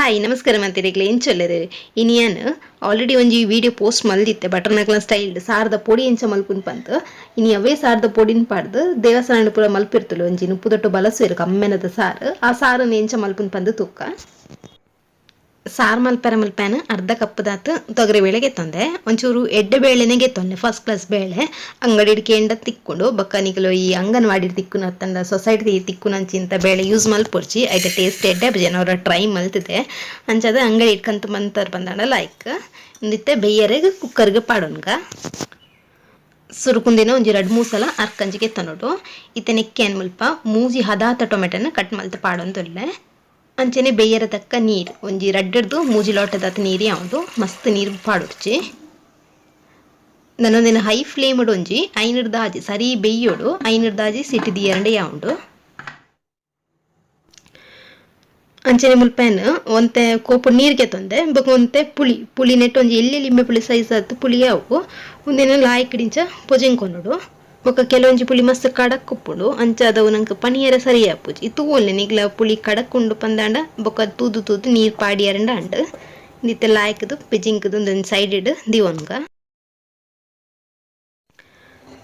Hi ನಮಸ್ಕಾರ ಮಂತಿರಿಗ್ಲೆ ಎಂಚೊಲ್ಲೆರ್ ಇನಿಯನ್ ಆಲ್ರೆಡಿ ಒಂಜಿ ವಿಡಿಯೋ ಪೋಸ್ಟ್ ಮಲ್ದಿತ್ತೆ ಬಟರ್ ನಕಲ ಸ್ಟೈಲ್ ಸಾರದ ಪೊಡಿ ಎಂಚ ಮಲ್ಪುನ್ ಪಂತ್ ಇನಿ ಅವೇ ಸಾರದ ಪೊಡಿನ್ ಪಾಡ್ದು ದೇವಸ್ಥಾನ ಪೂರ ಮಲ್ಪಿರ್ತಲು ಒಂಜಿ ನುಪ್ಪುದೊಟ್ಟು ಬಲಸು ಕಮ್ಮೆನದ ಸಾರು ಆ ಸಾರನ್ನು ಎಂಚ ಮಲ್ಪುನ್ ಪಂದ್ ತುಕ್ಕ ಸಾರು ಮಲ್ಪೆನ ಅರ್ಧ ಕಪ್ ದಾತು ತೊಗರಿ ಬೇಳೆ ಗೆತ್ತೊಂದೆ ಒಂಚೂರು ಎಡ್ಡೆ ಬೇಳೆನೆ ಗೆತ್ತೊಂದೆ ಫಸ್ಟ್ ಕ್ಲಾಸ್ ಬೇಳೆ ಅಂಗಡಿ ಕೆಂಡ ತಿಕ್ಕೊಂಡು ಬೊಕ್ಕ ಈ ಅಂಗನವಾಡಿ ತಿಕ್ಕುನ ತಂದ ಸೊಸೈಟಿ ತಿಕ್ಕುನಂಚಿಂತ ಬೇಳೆ ಯೂಸ್ ಮಲ್ಪೊರ್ಚಿ ಐತೆ ಟೇಸ್ಟ್ ಎಡ್ಡೆ ಜನರ ಟ್ರೈ ಮಲ್ತಿದೆ ಅಂಚದ ಅಂಗಡಿ ಇಟ್ಕಂತ ಮಂತರ್ ಬಂದಾಂಡ ಲೈಕ್ ಇಂದಿತ್ತೆ ಬೇಯರೆಗ್ ಕುಕ್ಕರ್ಗೆ ಪಾಡೋನ್ಗ ಸುರುಕುಂದಿನ ಒಂಜಿ 2-3 ಸಲ ಅರ್ಕಂಜಿ ಗೆತ್ತನೋಡು ಇತ್ತೆ ನೆಕ್ಕೆ ಏನ್ ಮುಲ್ಪ ಮೂಜಿ ಹದಾತ ಟೊಮೆಟೊನ ಕಟ್ ಮಲ್ತು ಪಾಡೊಂದುಲ್ಲೆ ಅಂಚನೆ ಬೇಯರ ತಕ್ಕ ನೀರು ಒಂಜಿ ರಡ್ಡಡ್ದು ಮೂಜಿ ಲೋಟದ ನೀರು ಯಾವುದು ಮಸ್ತ್ ನೀರು ಪಾಡೊಡ್ಚಿ ನನ್ನೊಂದಿನ ಹೈ ಫ್ಲೇಮ್ ಒಂಜಿ ಐನರ್ದಾಜಿ ಸರಿ ಬೇಯೋಡು ಐನರ್ದಾಜಿ ಸಿಟಿ ದಿಯರಂಡೆ ಯಾವುದು ಅಂಚನೆ ಮುಲ್ಪೆನ್ ಒಂತೆ ಕೋಪು ನೀರ್ಗೆ ತೊಂದೆ ಬೊಕ ಒಂತೆ ಪುಳಿ ನೆಟ್ಟು ಒಂಜಿ ಎಲ್ಲಿ ಲಿಂಬೆ ಪುಳಿ ಸೈಜ್ ಆಯ್ತು ಪುಳಿ ಯಾವು ಒಂದಿನ ಲಾಯ್ಕಡಿಂಚ ಪೊಜೆಂಕೊನ್ನೋಡು ಬೊಕ ಕೆಲವೊಂಜಿ ಪುಳಿ ಮಸ್ತ್ ಕಡಕ್ ಉಪ್ಪುಂಡು ಅಂಚಾದವು ನಂಗೆ ಪನಿಯರ ಸರಿ ಆಪುಜಿ ತೂವೊಲ್ಲೆ ನಿಗ್ಲ ಪುಳಿ ಕಡಕ್ ಉಂಡು ಪಂದಾಂಡ ಬೊಕ ತೂದು ನೀರು ಪಾಡಿಯರಂಡ ಅಂಡ್ ನಿತ್ತೆ ಲಾಯ್ಕದು ಪಿಜಿಂಕದು ಒಂದು ಸೈಡ್ ಇಡ್ ದಿವೊನ್ಗ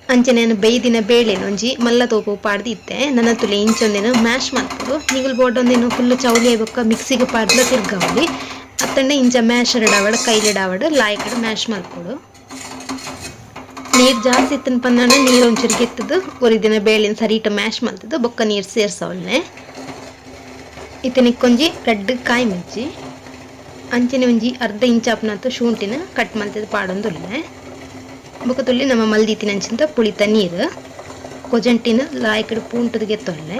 ಅಂಚನೆ ನಾನು ಬೇಯ್ದಿನ ಬೇಳೆನ ಒಂಜಿ ಮಲ್ಲ ತೋಪು ಪಾಡ್ದು ಇತ್ತೆ ನನ್ನ ತುಲೆ ಇಂಚೊಂದಿನ ಮ್ಯಾಶ್ ಮಾಡ್ಬೋದು ನಿಗಲ್ ಬೋರ್ಡ್ ಒಂದಿನ ಫುಲ್ ಚೌಲಿ ಬೊಕ್ಕ ಮಿಕ್ಸಿಗೆ ಪಾಡ್ಲ ತಿರ್ಗಾವಲಿ ಅತ್ತಂಡ ಇಂಚ ಮ್ಯಾಶ್ ಇಡಾವಡ ಕೈಲಿಡಾವಡ ಲಾಯ್ಕಡ್ ಮ್ಯಾಶ್ ಮಾಡ್ಕೊಡು ನೀರು ಜಾಸ್ತಿ ಇತ್ತನ ಪಂದಾಂಡ ನೀರು ಒಂಚೂರು ಗೆತ್ತದು ಒರಿದಿನ ಬೇಳೆನ ಸರಿಟ ಮ್ಯಾಶ್ ಮಾಡ್ತದ್ದು ಬೊಕ್ಕ ನೀರು ಸೇರ್ಸವಲ್ಲೆ ಇತ್ತನಿಕ್ಕೊಂಜಿ ರೆಡ್ ಕಾಯಿ ಮಿಂಚಿ ಅಂಚನೆ ಒಂಜಿ ಅರ್ಧ ಇಂಚಾಪ್ನಂತು ಶುಂಠಿನ ಕಟ್ ಮಲ್ತದ ಪಾಡೊಂದುಲ್ಲೆ ಬೊಕ ತುಳ್ಳಿ ನಮ್ಮ ಮಲ್ದಿತ್ತಿನಂಚಿಂತ ಪುಳಿತ ನೀರು ಕೊಜಂಟಿನ ಲಾಯ್ಕಡ್ ಪೂಂಟದ ಗೆತ್ತೊಲ್ಲೆ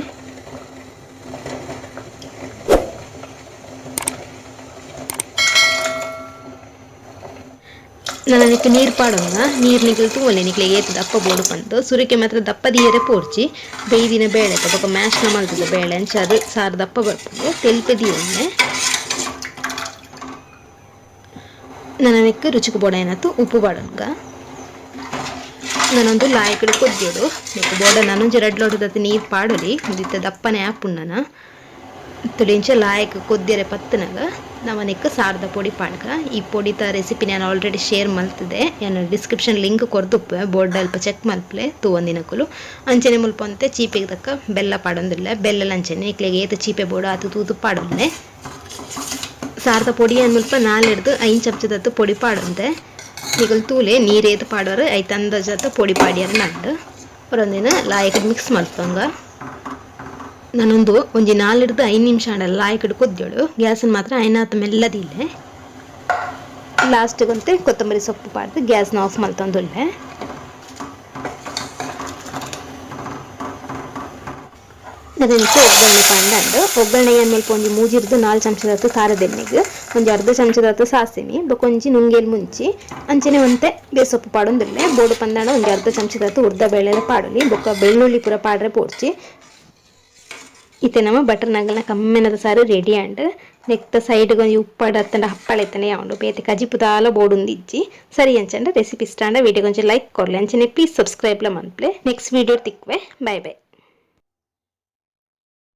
ನನಕ್ಕೆ ನೀರು ಪಾಡೋಂಗ ನೀರು ನಿಗಲ್ತು ಒಳ್ಳೆ ನಿಕ್ಲೆ ಏತು ದಪ್ಪ ಬೋಡು ಬಂದು ಸುರಿಕೆ ಮಾತ್ರ ದಪ್ಪ ದಿಯರೆ ಪೋಡ್ಚಿ ಬೇಯ್ದಿನ ಬೇಳೆ ಬೊಕ ಮ್ಯಾಶ್ನ ಮಲ್ತದ ಬೇಳೆ ಅಂಚದು ಸಾರು ದಪ್ಪ ಬರ್ಪುಂಡು ತೆಲ್ಪೆ ದಿಯೊಂದೆ ನನಕ್ಕೆ ರುಚಿಗೆ ಬೋಡ ಏನಾಯ್ತು ಉಪ್ಪು ಪಾಡೋಂಗ ನಾನೊಂದು ಲಾಯ್ಕಡು ಕೊದ್ದೋಡು ಬೋಡ ನಾನೊಂಜಿ 2 ಲೋಟದ ನೀರು ಪಾಡಲಿ ಒಂದಿತ್ತ ದಪ್ಪನೆ ಆಪುಂಡನ ತುಳಿಂಚ ಲಾಯಕ್ ಕೊದ್ದಿರೆ ಪತ್ತನಾಗ ನವನಿಕ್ಕ ಸಾರದ ಪೊಡಿ ಪಾಡ್ಕ ಈ ಪೊಡಿತ ರೆಸಿಪಿ ನಾನು ಆಲ್ರೆಡಿ ಶೇರ್ ಮಲ್ತಿದೆ ನಾನು ಡಿಸ್ಕ್ರಿಪ್ಷನ್ ಲಿಂಕ್ ಕೊರ್ದುಪ್ಪೆ ಬೋರ್ಡ್ ಅಲ್ಪ ಚೆಕ್ ಮಲ್ಪಲೆ ತೂವೊಂದಿನಕುಲು ಅಂಚನೆ ಮುಲ್ಪಂತೆ ಚೀಪೆಗೆ ತಕ್ಕ ಬೆಲ್ಲ ಪಾಡೊಂದಿಲ್ಲ ಬೆಲ್ಲ ಅಂಚನೆ ಇಕ್ಲೆಗೆ ಏತ ಚೀಪೆ ಬೋಡ ಅದು ತೂದು ಪಾಡೊಂದೆ ಸಾರದ ಪೊಡಿ ಮುಲ್ಪ 4-5 ಚಮಚದತ್ತು ಪೊಡಿ ಪಾಡೊಂದೆ ನಿಗಲ್ ತೂಲೆ ನೀರೇದು ಪಾಡೋರು ಐತ ಅಂದಾಜತ್ತ ಪೊಡಿ ಪಾಡ್ಯಾರ ನಂಡು ಹೊರೊಂದಿನ ಲಾಯಕಡ್ ಮಿಕ್ಸ್ ಮಲ್ಪಂಗ ನಾನೊಂದು ಒಂಜಿ 4-5 ನಿಮಿಷ ಲಾಯ್ಕಡ್ ಕೊದ್ದೋಡು ಗ್ಯಾಸನ್ನು ಮಾತ್ರ ಐನಾತ ಮೆಲ್ಲದಿಲ್ಲೆ ಲಾಸ್ಟ್ಗಂತೆ ಕೊತ್ತಂಬರಿ ಸೊಪ್ಪು ಪಾಡ್ದು ಗ್ಯಾಸ್ನ ಆಫ್ ಮಲ್ತಂದುಲ್ಲೆ ಅದಕ್ಕೆ ಒಗ್ಗರಣೆ ಪಾಂಡಂಡು ಒಗ್ಗರಣೆ ಏನು ಮಲ್ಪ ಒಂಜಿ ಮೂಜಿರ್ದು 4 ಚಮಚದತ್ತು ಖಾರದೆಣ್ಣೆಗೆ ಒಂಜಿ ಅರ್ಧ ಚಮಚದತ್ತು ಸಾಸಿವೆ ಬೊಕೊಂಜಿ ನುಂಗೇಲ್ ಮುಂಚಿ ಅಂಚನೆ ಒಂತೆ ಬೇಸೊಪ್ಪು ಪಾಡೊಂದಿಲ್ಲೆ ಬೋಡು ಪಂದಾಣ ಒಂಜಿ ಅರ್ಧ ಚಮಚದತ್ತು ಉರ್ದ ಬೇಳೆಲ ಪಾಡೊಲಿ ಬೊಕ್ಕ ಬೆಳ್ಳುಳ್ಳಿ ಪೂರ ಪಾಡ್ರೆ ಪೋಡ್ಚಿ ಇತ್ತೆ ನಮ್ಮ ಬಟರ್ ನಗಲ್ನ ಕಮ್ಮೆನದ ಸಾರು ರೆಡಿ ಆಂಡ್ ನೆಕ್ಸ್ಟ್ ಸೈಡ್ಗೆ ಒಂಜಿ ಉಪ್ಪಾಡ ಹತ್ತಂಡ ಹಪ್ಪಳ ಎತ್ತನೆ ಯಾವುದು ಬೇತೆ ಕಜಿಪು ತಾಲ ಬೋಡುಂದಿಜ್ಜಿ ಸರಿ ಅಂಚಂಡ ರೆಸಿಪಿ ಇಷ್ಟ ವಿಡಿಯೋ ಕೊಂಚ ಲೈಕ್ ಕೊಡ್ಲಿ ಅಂಚನೆ ಪ್ಲೀಸ್ ಸಬ್ಸ್ಕ್ರೈಬ್ಲ ಮನ್ಪ್ಲೆ ನೆಕ್ಸ್ಟ್ ವಿಡಿಯೋ ತಿಕ್ವೆ ಬೈ ಬೈ.